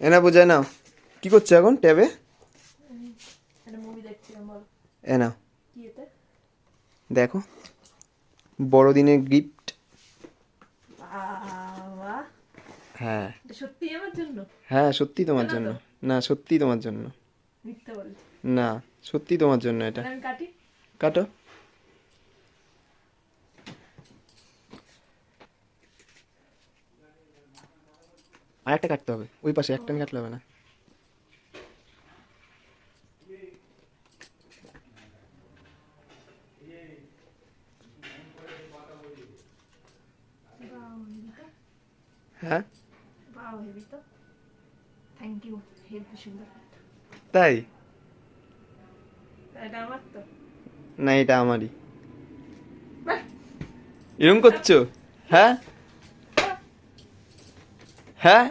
এনা বোঝায় নাও। কি করছো এখন ট্যাবে? একটা মুভি দেখছিলাম, বল। এনা কি এতে? দেখো, বড়দিনের গিফট। বাবা, হ্যাঁ এটা সত্যিই আমার জন্য? হ্যাঁ, সত্যি তোমার না জন্য। তো, না, সত্যি তোমার জন্য। মিথ্যা বলছি। না, সত্যি তোমার জন্য এটা। তাহলে আমি কাটি। কাটো। আর একটা কাটতে হবে, ওই পাশে একটা কাটলে হবে না। বাহ, হেভি তো। হ্যাঁ, বাহ, হেভি তো। থ্যাংক ইউ, হেভি সুন্দর। তাই? এটা আমার তো। না, এটা আমারই। বাহ, এরকম করছো? হ্যাঁ বাহ। হ্যাঁ।